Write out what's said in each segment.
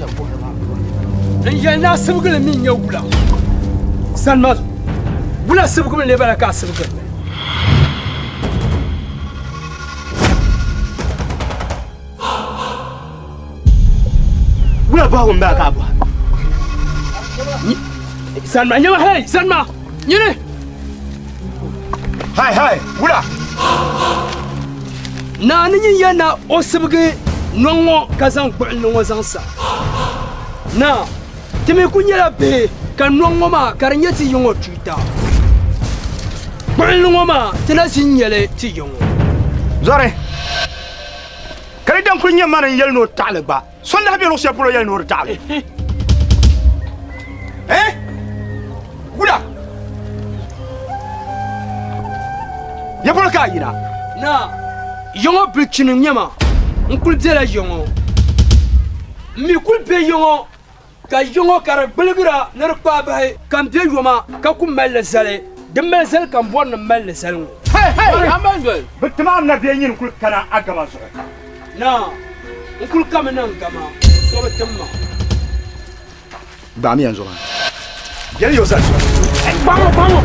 يا سبق مين يا ولا سلمى ولا سبق من اللي بالك سبق ولا باهم باك ابو سلمى يا هاي سلمى يني هاي ولا ناني يانا اوسبغ نونغو كازان بول نونغو زانسا نا تمي كونيلا بي كان نونغو ما كارنيتي يونغو تشيتا بول نونغو ما تناسي نيلي تي يونغو زاري كريدان كونيا مان يلنو تعلبا سون هابي لو سيبلو يلنو تعلب ولا يبلو كاينا نا يونغو بيتشين نيما نقول ديلا يونغو مي كل بي يونغو كا يونغو كار بلغرا نرقا باي كام دي يوما كاكو مال زالي دم زال كام بون مال زال هاي امانجل بالتمام نبي نقول كان اغما سو نا نقول كام نغما سو بتما دامي انزولا يلي يوسف vamos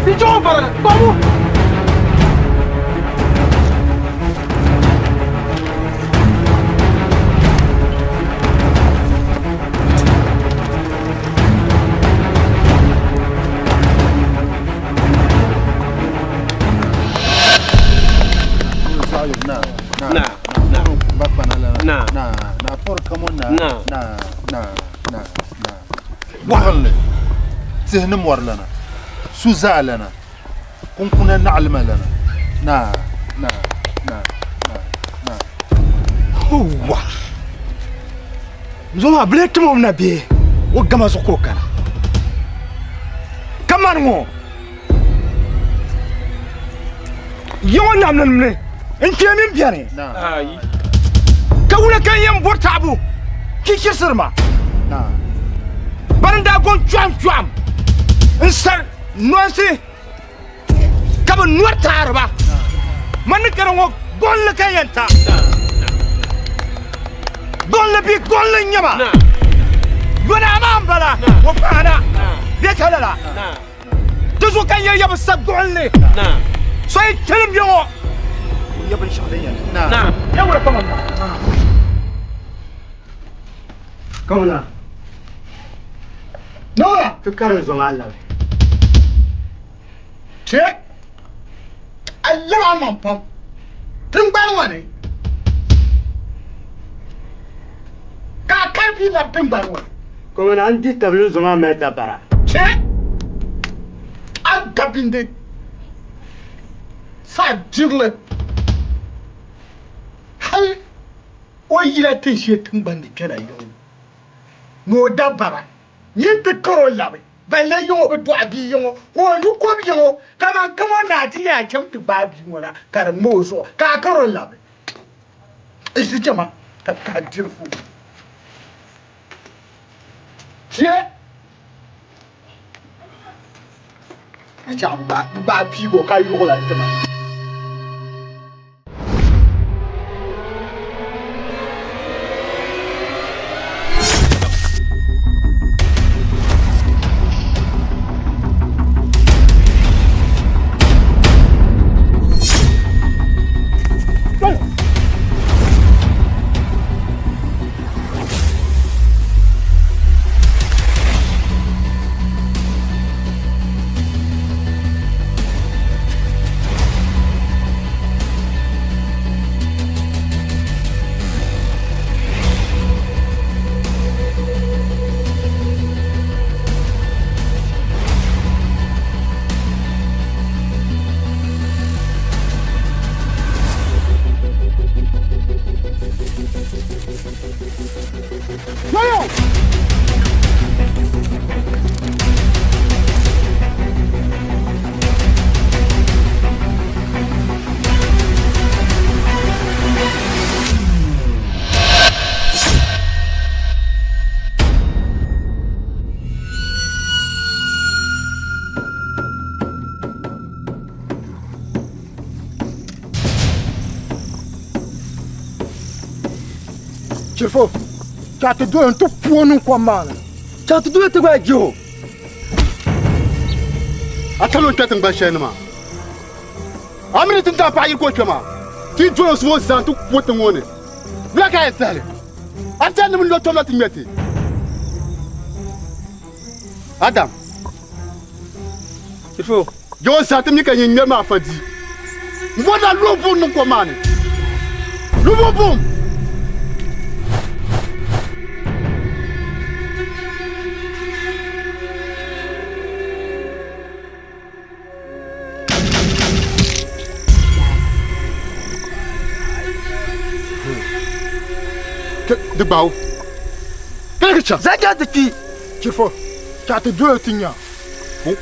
بيجو برا vamos تهنم ور لنا سوزا لنا كنا نعلم لنا نا هو زوما بليت مو نبي وقما سكوكنا كمان مو يوم نعمل مني انت مين بياني نعم كولا كان ينبور تعبو كيش يسرما نعم برندا قول جوام انسان نوانسي كابو نور تعربا من كرمو قول لك ينتا قول لبي قول لنيما يونا امام بلا وفانا بيك هلا تزو كان يبا سقول لي سوي تلم يوم يبا شغليا نعم يا ولا كمان كمان نورا فكروا زمان شيء الله عم بام تنباروني كاكا بيلا تنباروني كمان عندي تبلو زمان ما تبارا شيء أكبندي ساجل هاي ويلا تيجي تنباني كذا يوم مو دبارا يبكروا لابي بلا يوم بدو أبي يوم ونكوب يوم كمان ناتي يا كم تبابي ولا كرموسو كاكروا لابي إيش جماعة تكادرفو شيء أجمع بابي وكايو ولا جماعة شوفوا Chate do un to puonu kwa mana. Chate do te gwa jo. Atalo chate ngba shene ma. Amini tinta pa yir ko chama. Ti jo so zantu wote ngone. Blaka esale. Atane mun lo tomat meti. Adam. Il faut. Yo zantu mi kanye nyema fadi. Mbona lobo no kwa mane. Lobo bom. De bouw. Kijk het, Zeg je qui? Chifo. Chate do tinya.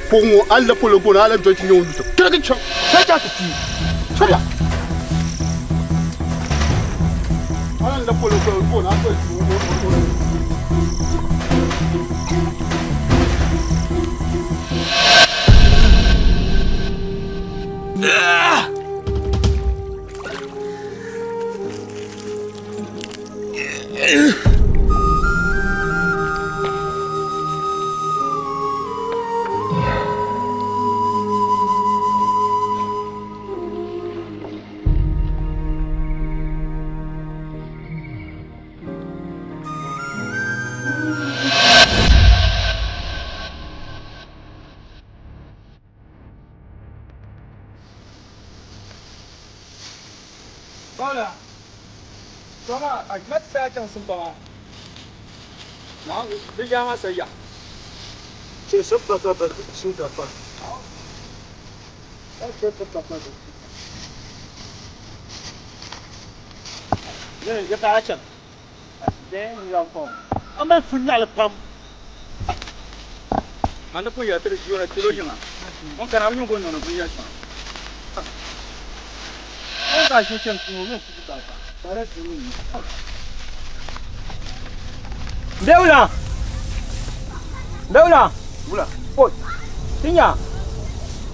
Pongo alla polo bona alla do tinyo ndu. Kijk het. Zeg je qui? Sorry. Alla polo bona alla Voilà. Comment avec mettre ça attention pas. Non, déjà ma ça y a. C'est ça pas ça pas sous ta pas. Ya ta acha. Den ya ko. Amma funna le pam. Anda pun ya terus jual telur jangan. On kan avons qu'on en a pris ya. On va chercher un peu pour ça. Para tu. Deula. Deula. Bula. Oi. Tinya.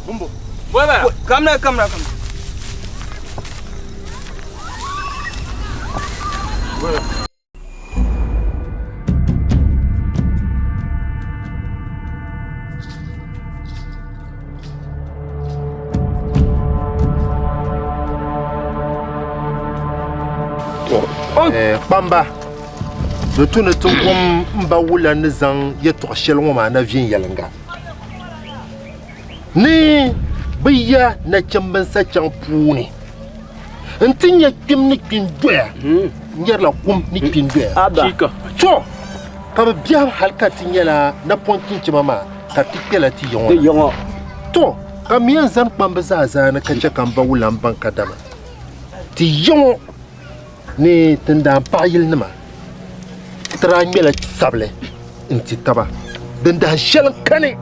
Bumbo. Voilà. Kamera. Voilà. Bamba. De tout ne ton comme Baoula Nezan, Yetor Sheloma, Navien Yalanga. Ni Bia Nachamban Sachampouni. Un thing ya Kim Nikin Dware. Nyala Kum Nikin Dware. So, comme bien Halkatinyala, n'a pointé Chimama, Tatikela Tillon. To, comme bien Zan Pambaza, Nakachakamba Wulam Bankadama. Tillon. Ni tenda payil nama trangela sable inti taba denda shel kane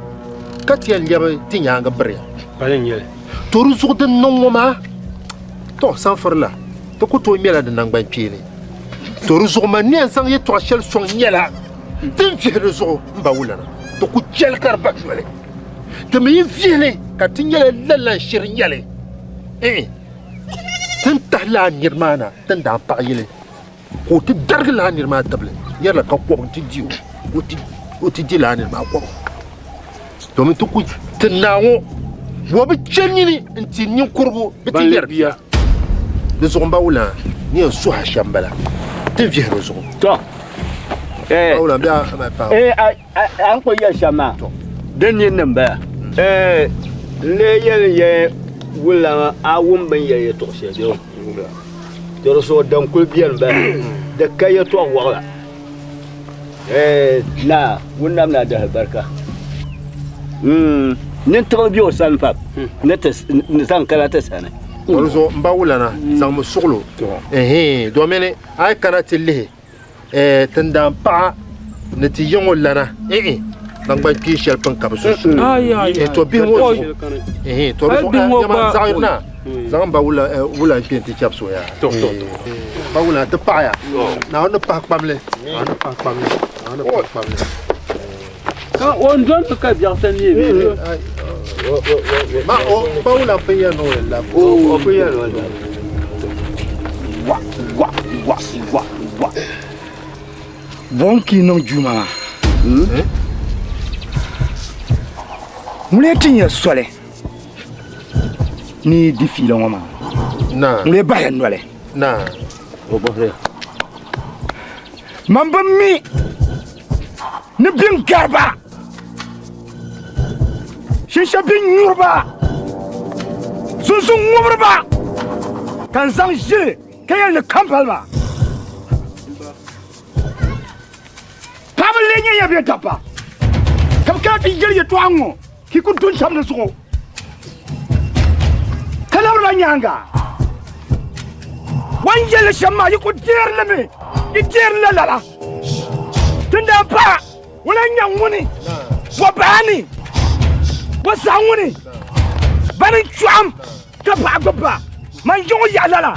katia liaba tinyanga bria Palengele. toru zugde nongoma to san forla to ko to mela de nangban pieni toru zugma ni san ye to shel son nyela tin jere zo mba wulana to ku jel kar bakwele te mi viele katinyela lalla shir nyele تنتهلا نيرمانا تندع بايله وتدرج لها نيرمان تبله يلا كوكو تديو وتدي لها نيرمان كوكو دومين تكوي تناو وبتشنيني انت نيو كربو بتير بيا لزوم باولا نيو سوها شامبلا تنفيه رزوم To. باولا بيا ما باو An ko ya shama. Den yin nan ba. Le ye wula a wumban ya to she do. To so dan kul biyan ba. Da kai to wala. La wunam na da barka. Nin to biyo san fa. Ne ta san kala ta sana. ورزو مباولنا زعما الشغلو دوميني هاي كانت اللي تندم با نتيجه لنا نغبا كيش يلبن كابسو تو بيمو تو يا زايرنا زعما باولا ولا بنتي كابسو يا تو باولا تبايا نا نبا بامله انا بامله انا بامله On donne ce qu'a bien enseigné. Ma Paula Piano là. Oh, Piano là. Bonki no juma. Mule tinya sole. Ni difilo mama. Na. Mule bayan wale. Na. Obohre. Mamba mi. Ni bin garba. Shisha bin nyurba. Sunsun ngurba. Kan zang jil kayal ne kampalba. Pabelenya ya bi tapa. Kam ka ti jil ye twango. Ki ku dun sam na so. Kala la nyanga. Wanjel shama yi ku der le me. Yi der la la. Tunda pa wala nyanguni. Wa bani. Wa sanguni. Bani cham. Ka pa pa. Man jongo ya la la.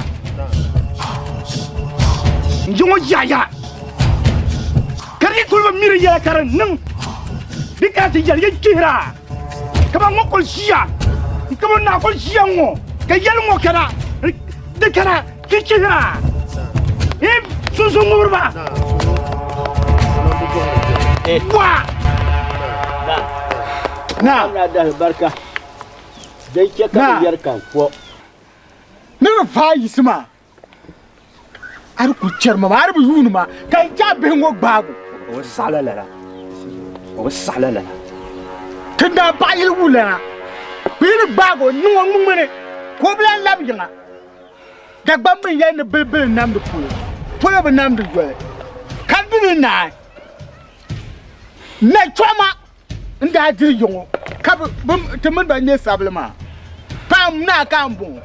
Jongo ya. Kari kulba miri ya karan nang. Dikati jal ye kira. Kaba ngokol sia. Kaba na kol sia ngo. Ka yel ngo kara. De kara kikira. Susu ngurba. Wa. Na. Na da barka. Dai ke ka yar kan ko. Ne fa yisma. Ar ku cerma ar bu yunuma. Kai ja be ngo bago. O sala la. O sala la. Tunda ba yil wula. Bi bago nuwa ngumene. Ko blan lab jinga. Dagbani ya ne bebe nam de pula. Pula be nam de gwe. Kan bi na. Na choma. Nda dir yongo. Kab temen ba ne sablema. Pam na kambo.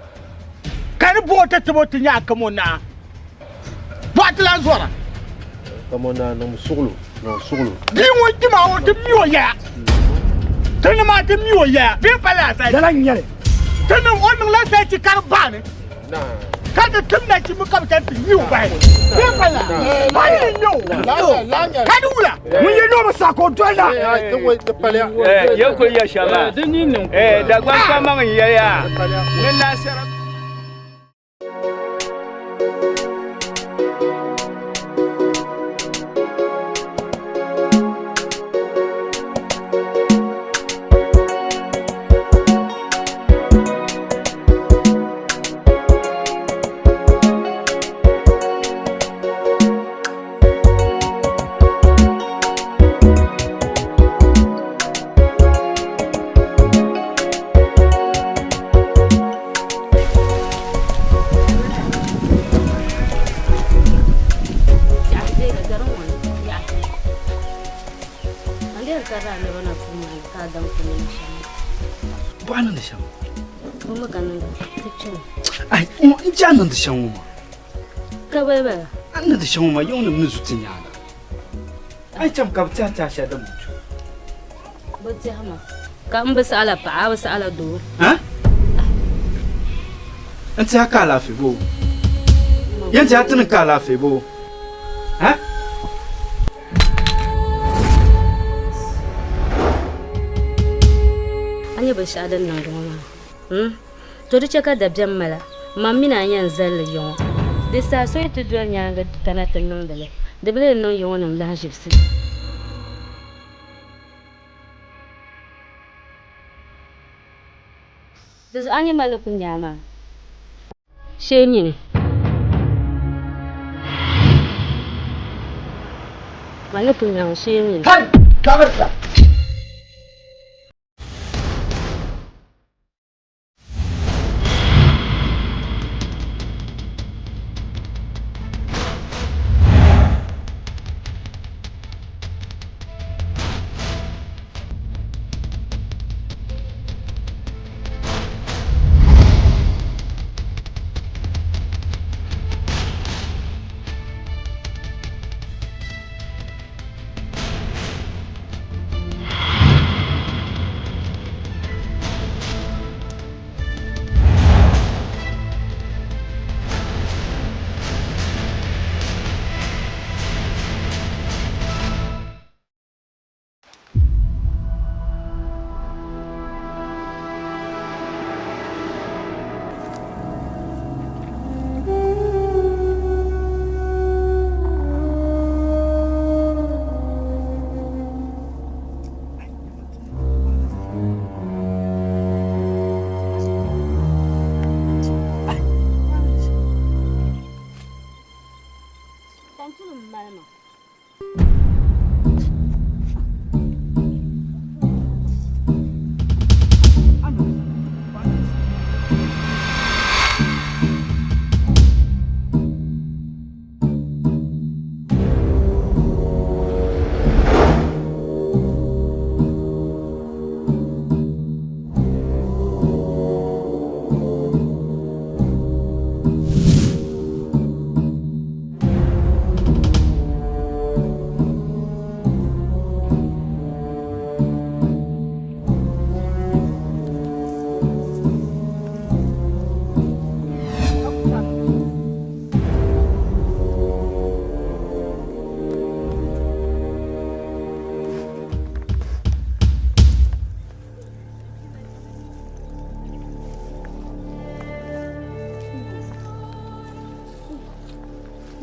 Kan bo ta tebo tinya kamona. Batla zora. Kamona no musuglu. No suglu. Bi mo tima o te miyo ya. Tana ma te miyo ya. Bi pala sa. Dala nyale. Tana on la sa ti karbane. Na. Ka ta tumna ki mu kam ta miyo ba. Bi pala. Ba ni no. La. Ka dula. Mun ye no ba sa ko dola. Te wo te pale. Ye ko ya shama. Dagban kama ya. Ne na sara. Bana da shan. Kuma ganin da kicin. Ai, kuma in ji annan da shan ma. Ka bai bai. Annan da shan ma yau na mun zutin yana. Ai cam ka ta sha da mutu. Bacci hama. Ka in ba sala pa, ba sala do. Ha? An ta ka lafi bo. Yan ta tun ka lafi bo. Ha? Anya ba sha dan nan goma. To da ka da jammala. Mammi na yan zalla yon. Da sa so ita duwan ya ga tana ta nun da le. Da bele non yon nan la jifsi. Da anya malukun yama. Shenyi ne. Malukun yan shenyi ne. Kai, kabarta.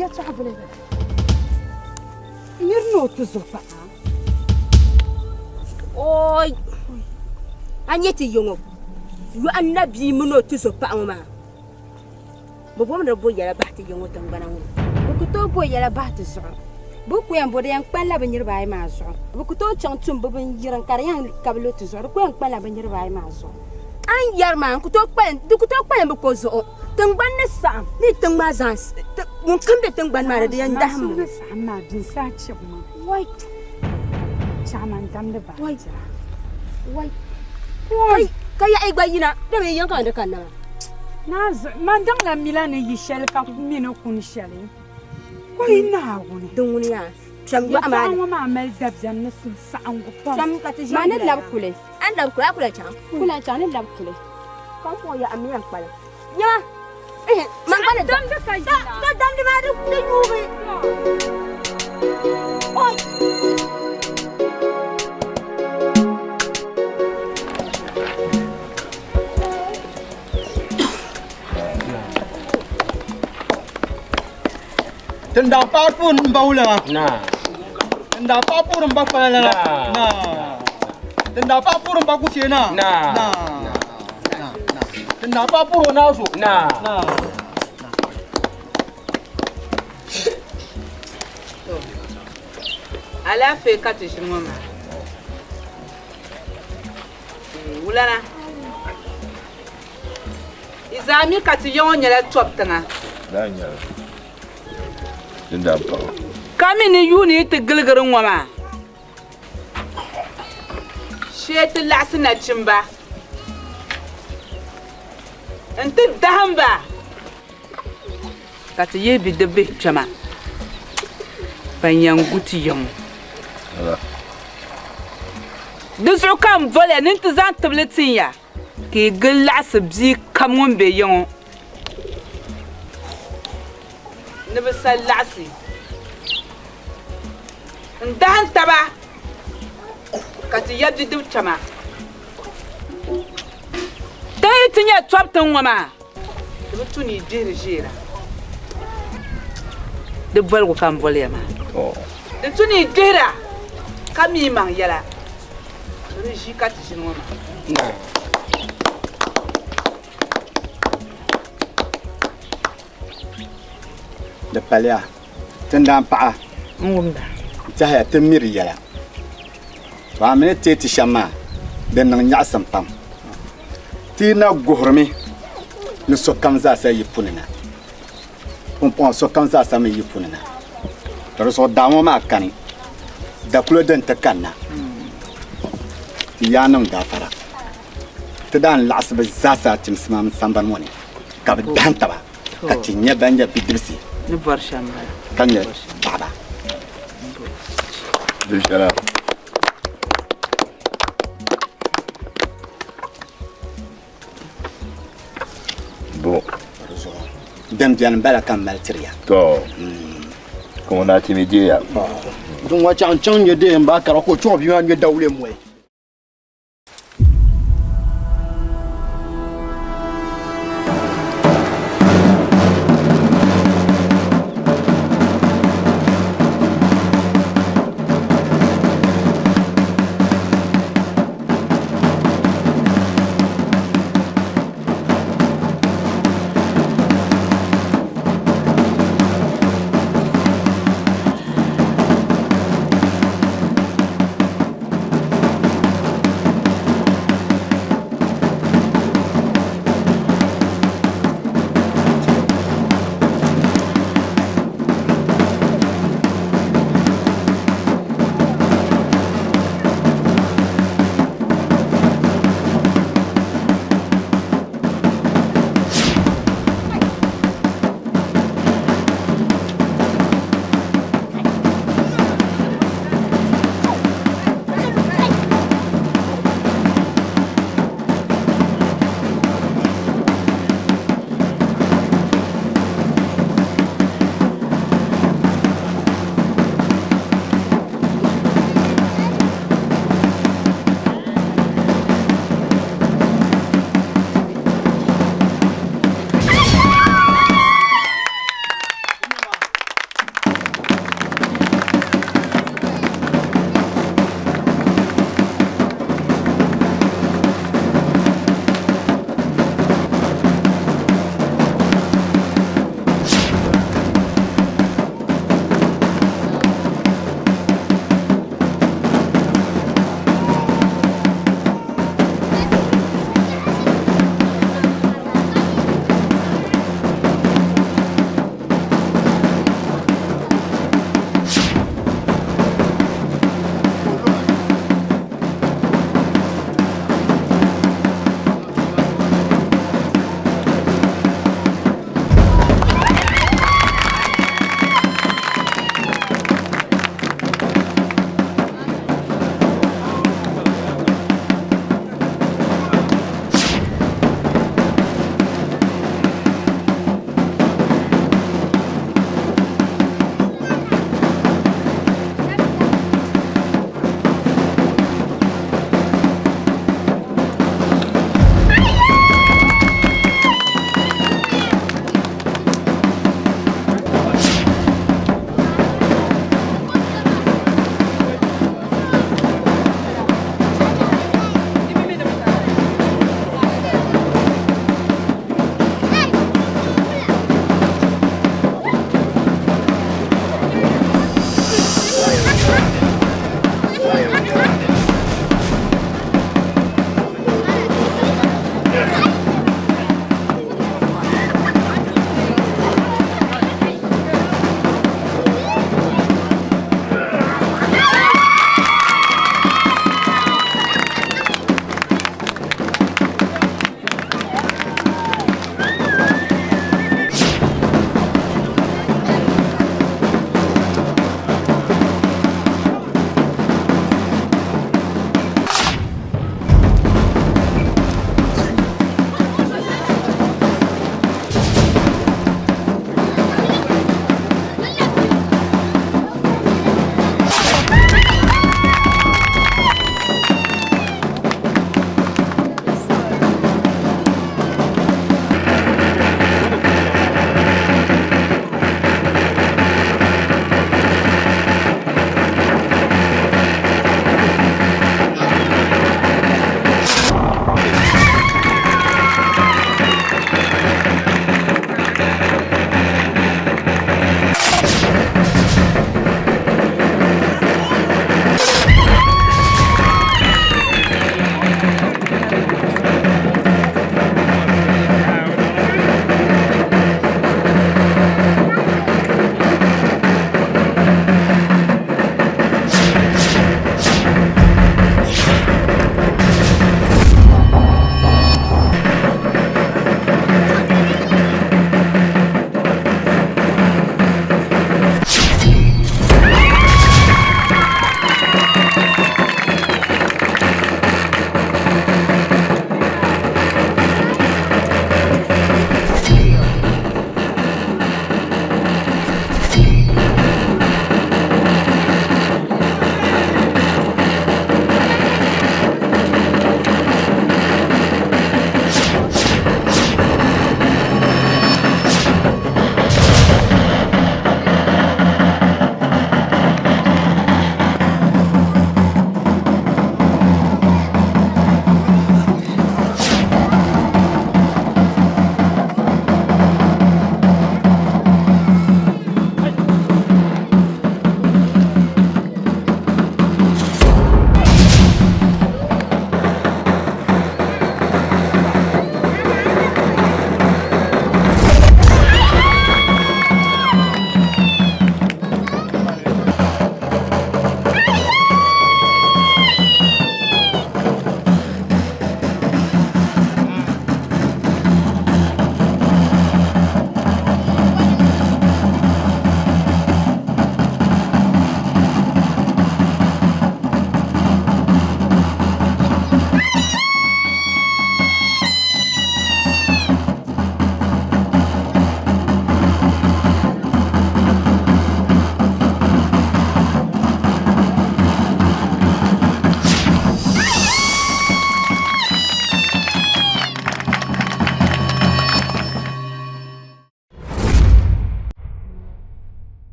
ya تعبلي يرنو تزوفا Oi. Anyeti yongo. Yu annabi muno tuzoofa ma. Bobo na boy yala bahti yongo tangana ngo. Bukuto boy yala bahti so. Buku yan bode yang kpala banyer baay ma so. Bukuto chantum boben yiran karyan kablo tuzo. Ku yang kpala banyer baay ma so. An yar man kuto kpala buko zo. Tangban ne sam ni tangma zans. Mun kambe tangban ma de yan daham. sama din sa chima. Wai. Chaman dam de ba. Wai. Wai. Wai. Kaya ay bayina. Debe yan kan de kan na. Naz mandang la milane yishel ka mino kun sheli. Wai na woni. Dunya. Cham Ya amana. ma mel dabjan nasu sa'angu pa. Cham kati mana lab kule. An lab kula cham. Kula cham lab kule. Kan ko ya amiyan kpala. Ya. Man kala dam de ka jina. Da dam de ma de yubi. Oi. Tenda papun baula. Nah. Tenda papun bakala. Nah. Tenda papun bakuchena. Nah. Tenda papun nasu. Nah. Ala fe kati shimoma. Wulana. Izami kati yon nyala top tanga. Danya. Tinda pa. Kami ni yuni te gilgirin wama. Sheti lasi na chimba. Nti dahamba. Kati ye bi debe chama. Banyan guti yon. Dusu kam vole ninti zan tabletin ya. Ki gil lasi bi kamun be yon. Nibi sa lasi. Ndahan taba. Kati yabdi dib chama. Tayi tinya twaptin wama. Dibi tuni jiri jira. Dib volgu kam vole ma. Dib tuni jira. Kami man yala. Dib ji kati jin wama. De palya. Tenda pa. Ngumda. Jahya temir yala. Wa mene teti shama. Den nang nyasam pam. Tina gohrmi. Ni sokam za sa yipunina. Pompon sokam za sa me yipunina. Taro so damo ma kani. Da kulo den ta kanna. Yanam da fara. Tidan lasb zasa timsmam samban woni. Ka dan taba. Ka tinya banja bidrisi. Ni barshamba. Kanya baba. Dishara. Bon. Dem bian bala kan maltriya. To. Comment on a timidé? Donc wa chang chang ye de mba kara ko chon bi ma nye dawle mwe.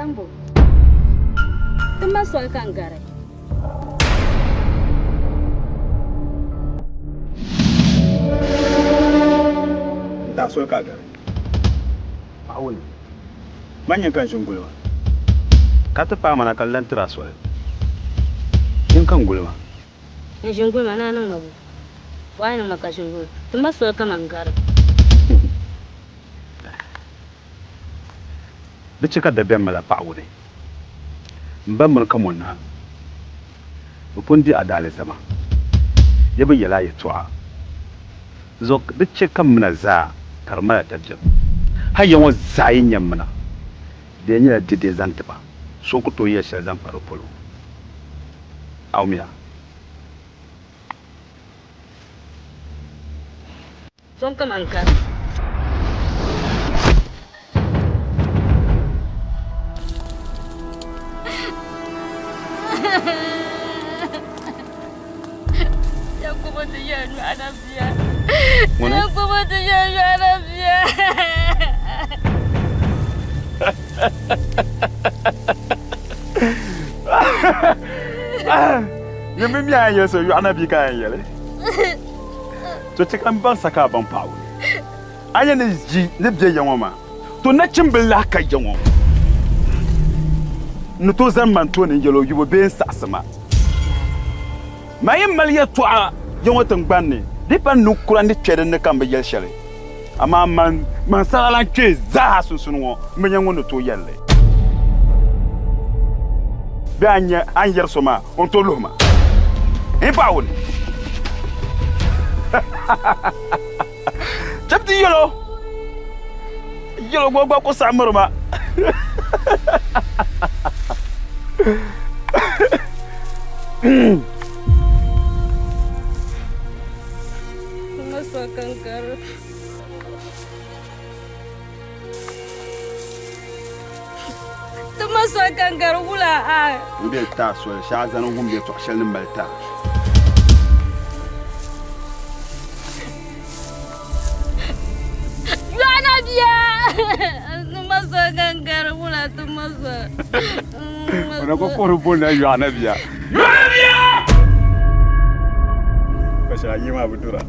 Sambo. Tuma sol kangare. Ta sol kangare. Awul. Manyan kan shungulwa. Ka ta fa mana kallon tirasol. Kin kan gulma. In shungulma na nan gaba. Wani maka shungul. Tuma sol kangare. Da cika da ben mala pa wuri. Mban mun kan mun na. Bupun di adale sama. Yabi yala ya tuwa. Zok da cika mun za karmala tajjab. Har yawan zayin yammana. Da yanya dide zanta ba. So ku to ya sha zan faru polo. Aumiya. Son kangare. NABIA. You mean me so you ana bi kan yele. To cikan ban saka ban pawo. Anya ne ji ne bie yan ma. To na chimbilla ka yan. No to zan man to ne yelo yubo be sasama. Mayin maliya to a yan watan gbanne. Dipan nu kura ni twede ne kan be yel shele. Ama man sala ke za sunsun wo me yan no to yelle. Be anya anyer soma on to loma. E pawo ni. Chapti yelo. Yelo gwa ko samurma. Masa kangar. Masa kangar wula a. Mbe ta so sha zanan gumbe to shalin malta. NABIA. Masa kangar wula masa. Ora ko porupo na NABIA. NABIA! Pasha yima budura.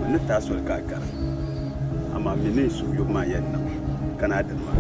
Wani ta so kakar. Amma mene su yi ma yanna kana da ma.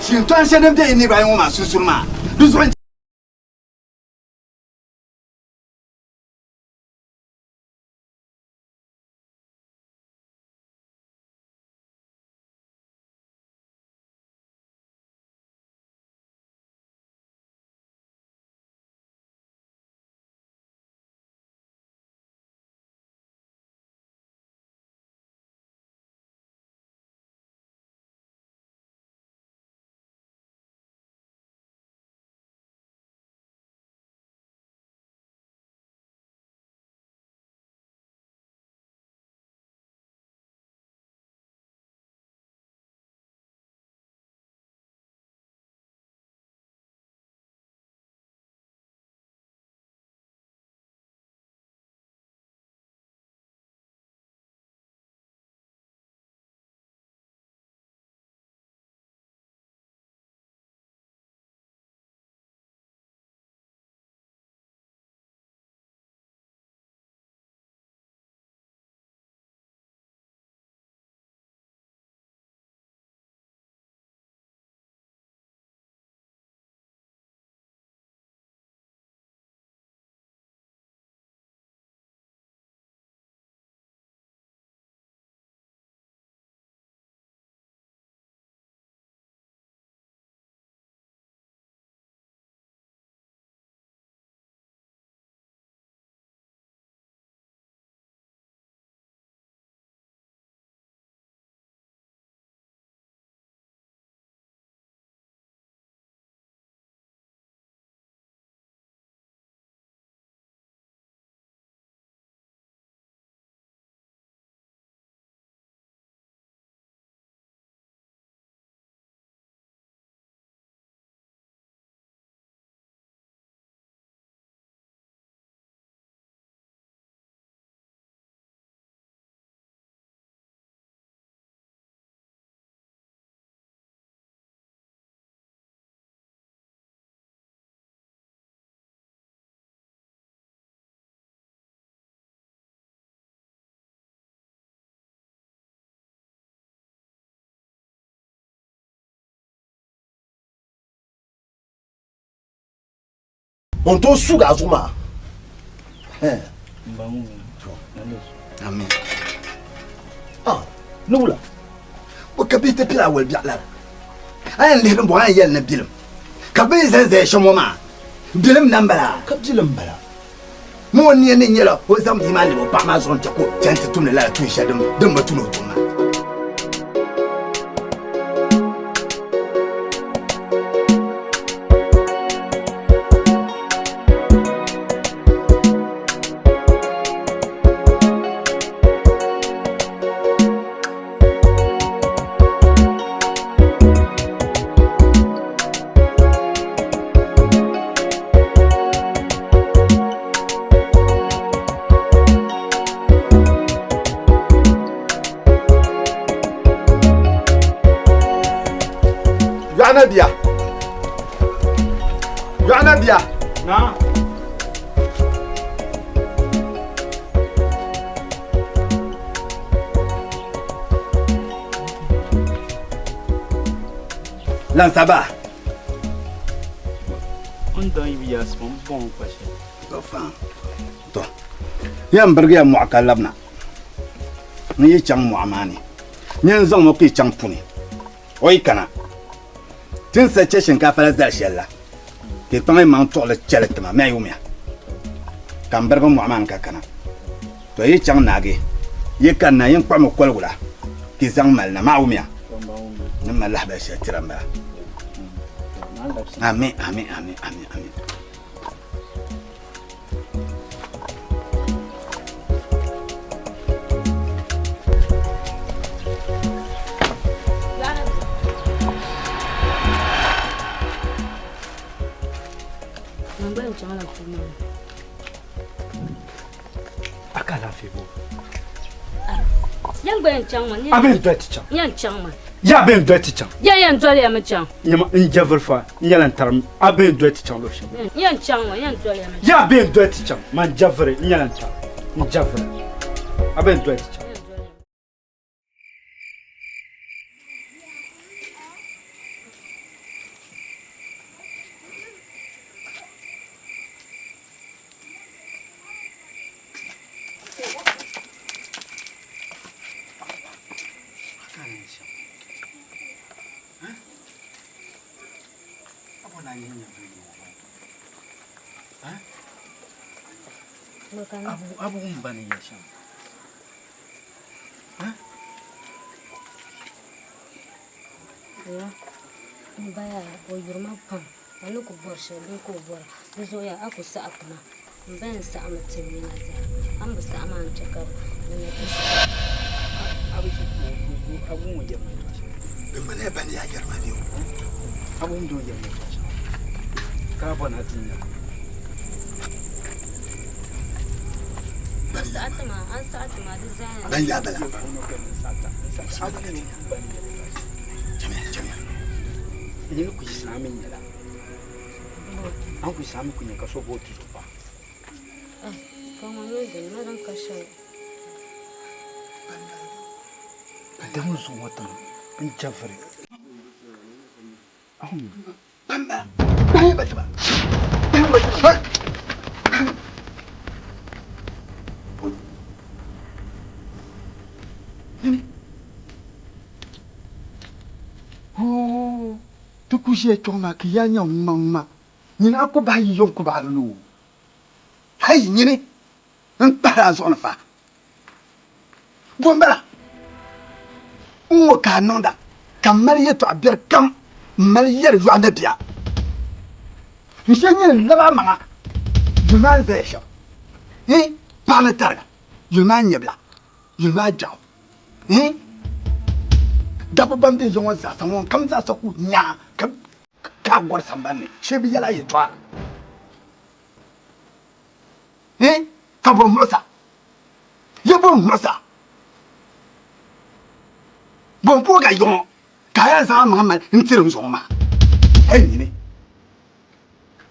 Shin to an shanar da ini bayan wa masu surma. Duk On to suga azuma. Amen. Nula. O kabite pila wel biala. Ayan lehum bo ayan na bilim. Kabe zeze shomoma. Bilim nambala. Kabdilim bala. Mo ni ne nyela o zam di mali bo pa ma zon tako. Tente tumne la tu shadum dum batuno tuma. NABIA. NABIA. Na. Lansaba. On dan yi ya spon bon kwashe. Enfin. To. Yam burger ya mu'aka labna. Ni yi chang mu'amani. Nyen zong mo ki chang puni. Oi kana. Tin sa ce shinkafa la zal shella. Ke pamai man to la chelet ma me yumya. Kan burger mu'aman ka kana. To yi chang nage. Yi kan na yin kwa mo kolgula. Ki zang mal na ma yumya. Namma lahba shatiramba. Amin, amin, amin, amin, amin. Akala fibo. Yang ben changman. Aben dwati chang. Yang changman. Ya ben dwati chang. Yang dwali ya chang. Yama injavul fa. Yalan taram. Aben dwati chang lo shim. Yang changman, yang dwali ya Ya ben dwati chang. Man javre yalan tar. Injavre. Aben dwati chang. Abu mbani yasham. Ya. Mbaya bo yurma pam. Anu ko borshe, bin ko bora. Bizo ya aku sa akna. Mbayan sa amatin ni naza. Am sa aman chakar. Ni Abu mo yama. Mbane bani ya yarma biyo. Abu ndo yama. Ka bona tinya. Saat ma design. Ben ya bala. Jamia. Ni ku islami nyala. An ku islami ku nyaka so bo tutu pa. Kama ni de na ran kashe. Damu so wata in jafari. Bamba. Bai ba ba. Bai. Oh, tu couches ton ma qui a yon mamma. Ni na ko ba yon ko ba no. Hay nyini. Npara zona fa. Bombala. Ngo ka nonda. Kamari to aber kam. Mari yer yo NABIA. Nsenye laba manga. Jumal besho. Parletarga. Jumal nyebla. Jumal jaw. Dapo bamde zongo za samon kam za soku nya ka gor sambane shebi yala yetwa tabo mosa yebo mosa bon po ga yon ka ya za mama ntirum zoma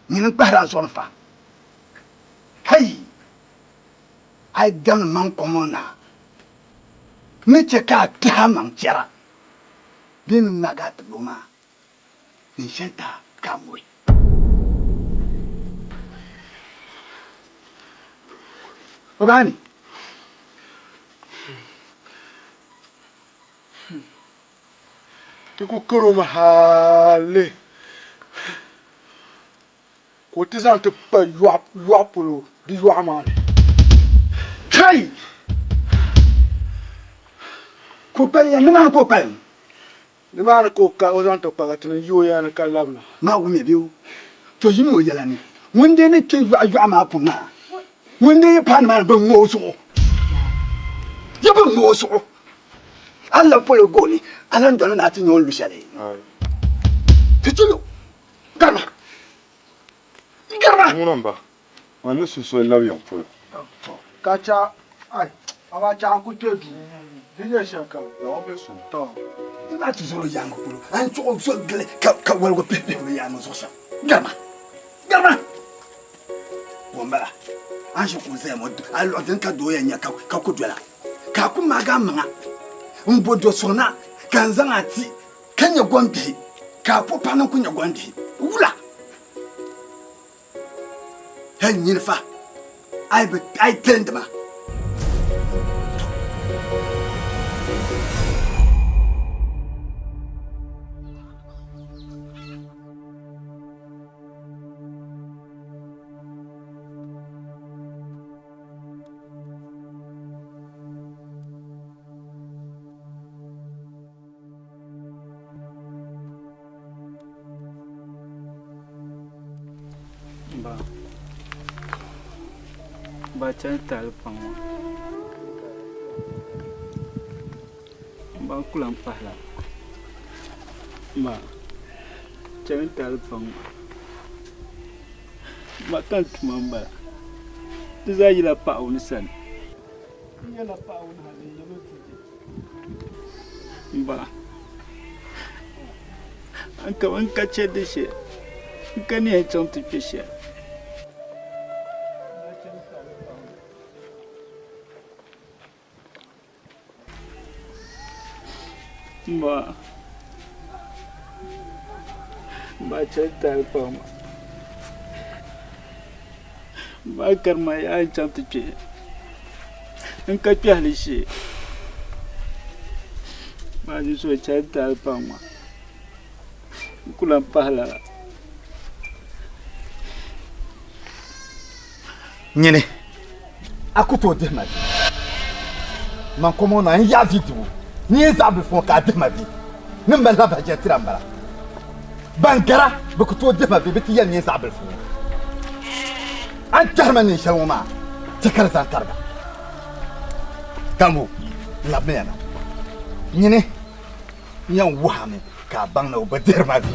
ni para zon fa hey ai dan man komona me che ka ta man chera bin nagat luma ni shenta kamwe Ogani. Tiku kuro mahale. Ko ti zan ti pa yuap lo di yuap man. Kai. Ko pa ya nima ko pa. Nima ko ka o zan to pa tin yo ya na kalabna. Ma wo me biu. To yimo yala ni. Wonde ne ke yuap ma puna. Wonde pan man ba ngo so. Ya ba ngo so. Allah polo goni. Alan don na tin yo lu shale. Titulo. Garma. Garma. Mon ba. On ne se soit l'avion pour. Kacha ai. Awa cha ku te du. Dije shaka. Ya be so. To. Ba tu so ya ngo polo. An to so gele ka wal go pepe ya no so sha. Garma. Garma. Wombala. An shi ku sai mo alo den ka do ya nya ka ku dwela. Ka ku maga manga. Mbodo sona kanzanga ati kanya gwambi ka popa na kunya gwambi wula hen nyirfa ai tendma Baca talpang ba kulang pahla ba jangan talpang makan mamba tu saya la pak unisan ya la pak un hali jalo ba angka cede she kan ya contoh peshe ba cerita apa ba karma ya cantik je engkau pilih sih ba ni so cerita apa ma kulang pahala nyene aku to de ma man komo na ya video ni zabe fo ka de ma vi ni mbala ba je trambala bankara ba ku to de ma vi biti yan ni zabe fo an jarmani shawma takar zan targa kamu labena nyene yan wahame ka bang na ba de ma vi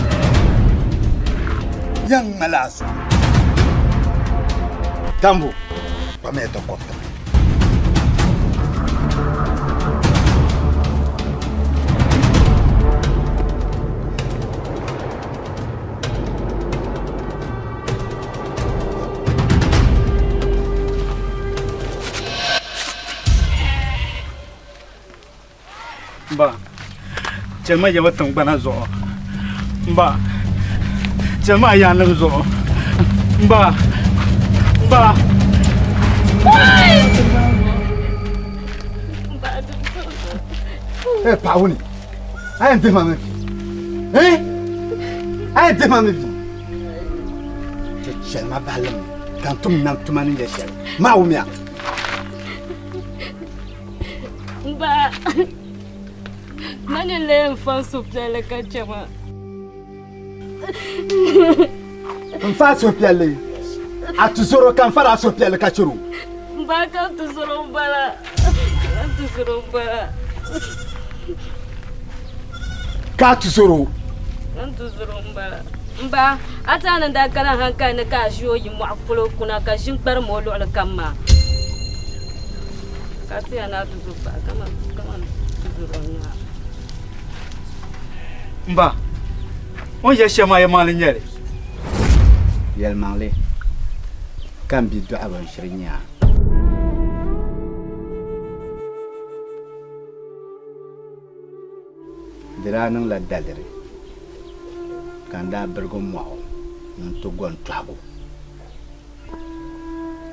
yan malaso kamu pa me to kopta ba jama ya watang bana zo ba jama ya nan zo ba Pauni ai de ma me vi ai de ma me vi te chema balam kan tum nam tumani ya shel ma umia ba mane le fan sopiale ka chama fa sopiale atuzoro kan fara sopiale ka churu ba ka tuzoro bala ka tuzoro bala mba ata nan da kana hanka na ka shiyo yi mu akulo kuna ka shin bar mo lo alkamma ka tiya na tuzo ba kama tuzoro nya mba on ya shama ya malin yare yel mangle kan bi do aban shirinya diranan la dalere kan da bergo mo non to gon tuago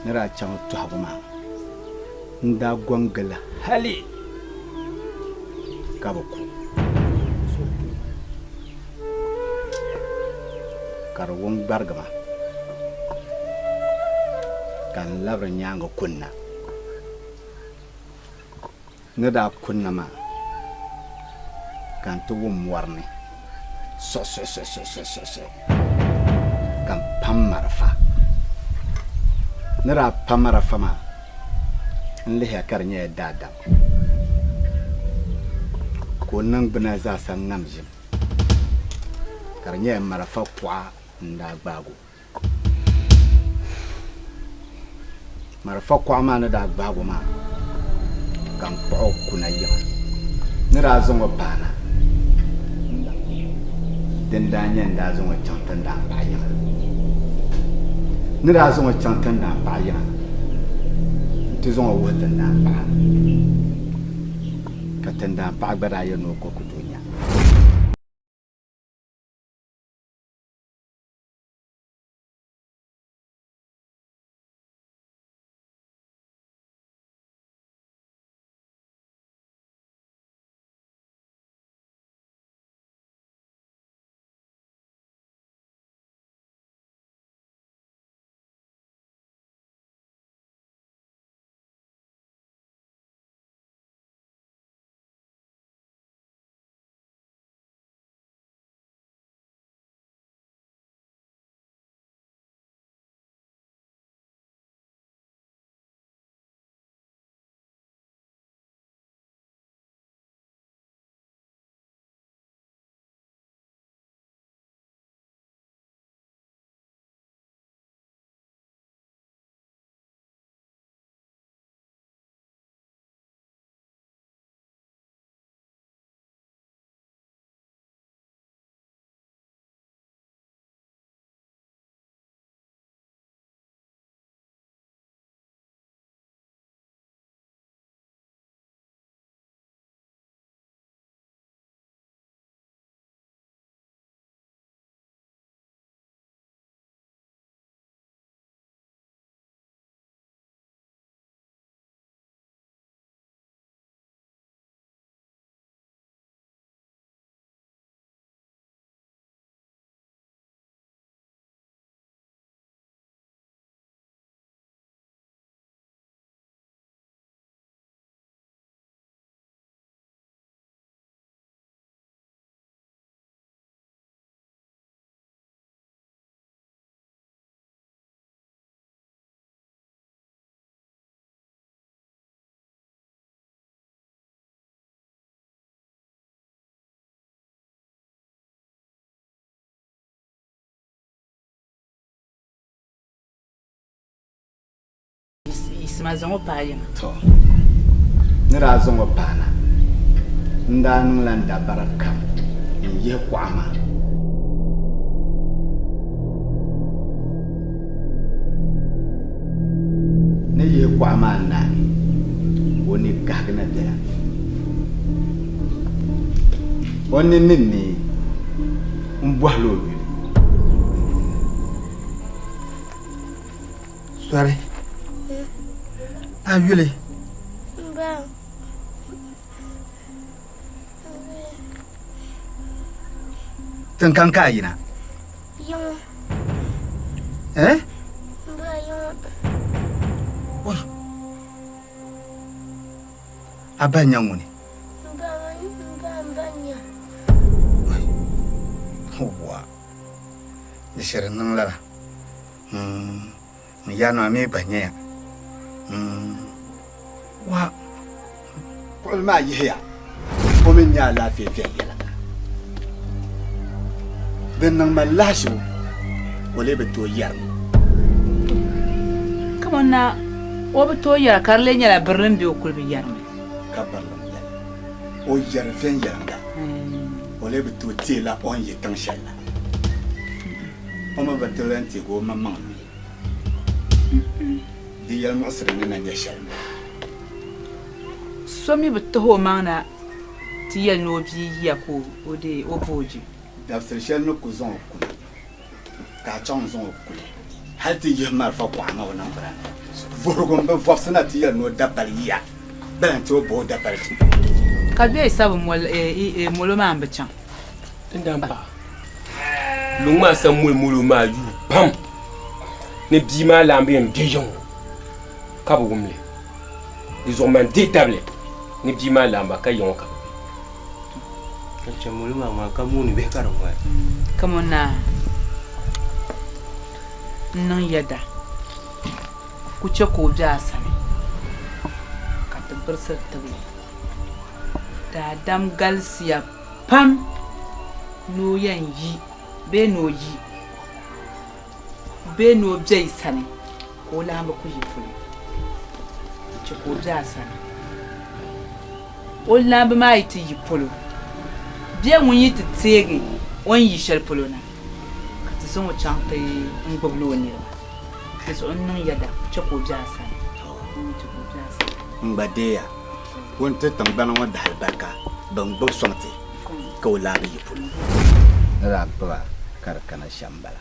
nera chang tuago ma nda gongala hali kabaku karwon bargama kan labra nyanga kunna nada kunna ma kan tuwum warne so kan pammarfa nada pammarfa ma nliha karnya dadam ko nang bana za san namjim karnya marfa kwa nda gbago marfa kwa ma nada gbago ma kan po kuna yima nira zongo pana den danyen da zongo chantan da ba yima nira zongo chantan da ba yima ti zongo wotan da ba ka tanda ba gbara ya no ko kudunya isma zongo payima to nira zongo pana nda nunglan da baraka ye kwama ne ye kwama na woni gagna da woni ninni mbwalo sare yule ba tengkang kaina yo ba yo woi abanya nguni ba banya wa disere nang la ya no me banya wa kol ma yiya ko min ya lafiya yala den nang malashu wale beto yar come on na obi to yara karle nyala birnin biyo kulbi yarme kabarlam ya o yar fen yaranga wale beto tela on yi tan shalla oma batolanti go mamman di yal masre na yashalla somi bitaho mana tiyal no bi ya ko ode oboji dafsir shel no ku zon ku ka chong zon ku hal ti je mar fa kwa ma wannan bran Vorgon be vofsna ti ya no dabaliya. Ben to bo dabal. Ka be sabu molo ma ambechan. Ndamba. Luma san mulu ma yu pam. Ne bi ma lambe mbiyon. Ka bo gumle. Ils ont man détable. Ne bi ma lamba ka yon ka. Ka mulu ma ka muni be ka ro. Come on now. Non yada. Kuche ko ja sani. Ka tabbar sa tabi. Da dam galsiya pam no yan yi be no yi be no jai sani ko la ba ku yi fuli kuche ko ja sani o la ba mai ti yi polo bien mun yi tsege on yi shel polo na ka tso mo champe ngoblo ni ba so on nan yada kuche ko ja sani kuche ko ja sani Mbadeya. Wonte tangbana wa dal barka. Ban bo sonte. Ko la bi pul. Rabba karkana shambala.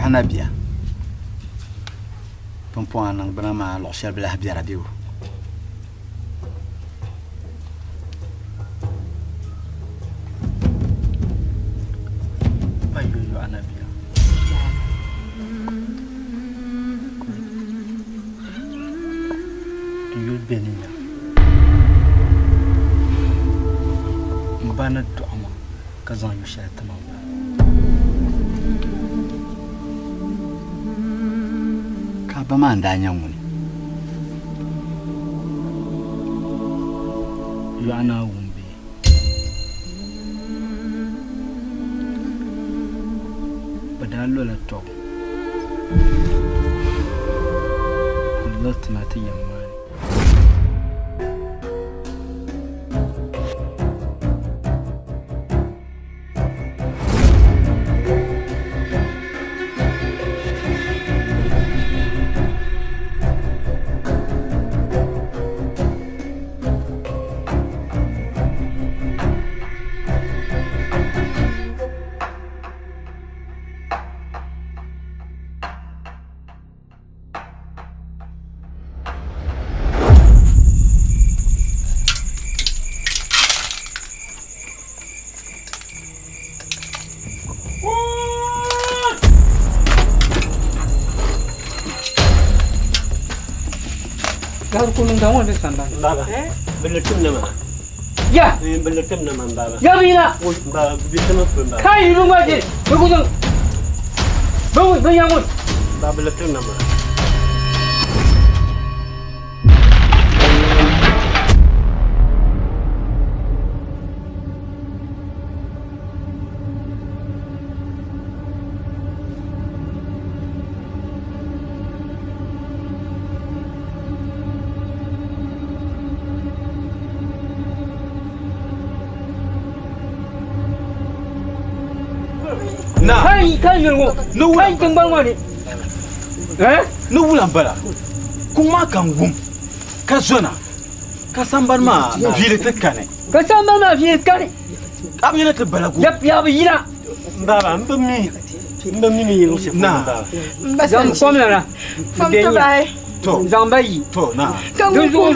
NABIA. Pompon nang bana ma lo shel bla bi radio. Ayo NABIA. Yo beninya. Mbana duama kazan yo shel tamam. Bamanda nyamuni yana wumbe badalo la to kullat na tiyamani Garu kunung dawo de samba. Baba. Beletum nama. Ya. Beletum nama baba. Ya bina. Baba bitama baba. Kai lu ngaji. Begudung. Bawu bayangun. Baba beletum nama. Kai yelgo. No kai tembang mani. No wulan bala. Kuma kan gum. Ka zona. Ka sambar ma vile tekane. Ka sambar ma vile kane. Amina te bala gum. Yap ya bina. Baba mbami. Mbami mi yelo se na. Zam komla na. Fam to bai. To zambayi. To na. Kan zo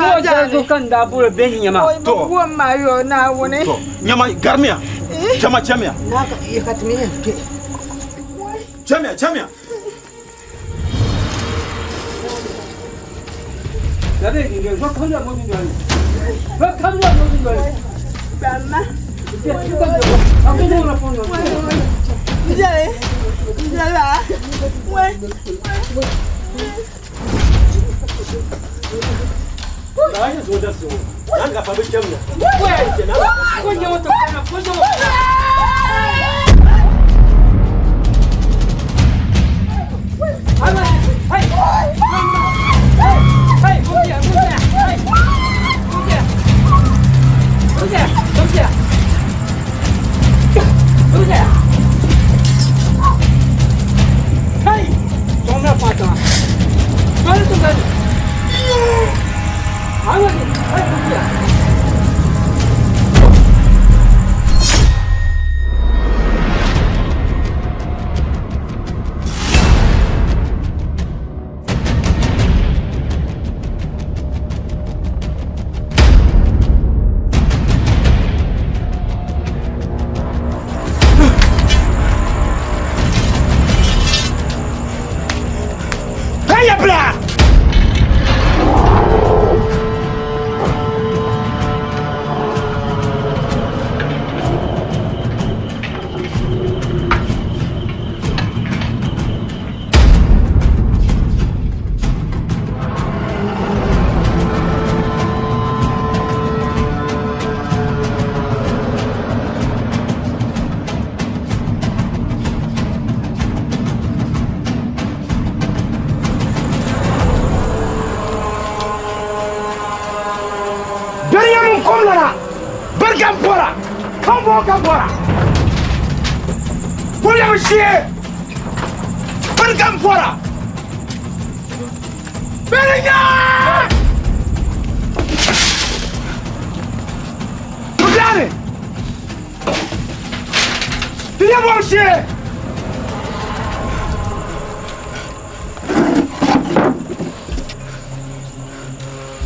zo kan da bura beni nyama. To buwa mayo na wone. To nyama garmia. Chama chamia. Na ka iya katmiya. Chamia, chamia. Dabe ni zo kamla mo ni dole. Zo kamla mo ni dole. Bama. Aku mau lapor lo. Jale. Jala. We. Dah sudah semua. Nang apa becamnya? Kau nyawa tu kan? Kau nyawa. Hey, jangan apa-apa. Mana tu kan? Mana ni? Hai pergi. Campora! William Shea! Campora! Belinga! Pagani! William Shea!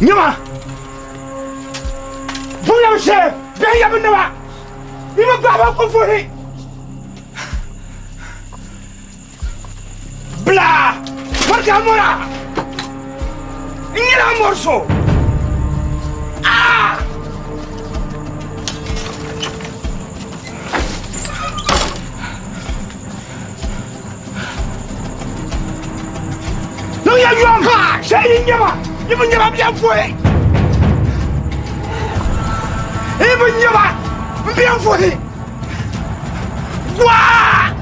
Nyama! William Shea! Belinga Nawa! Ima baba ko furi bla marka mora ingira morso ah no ya yom ha sai nyama bien furi bien furi. Wah!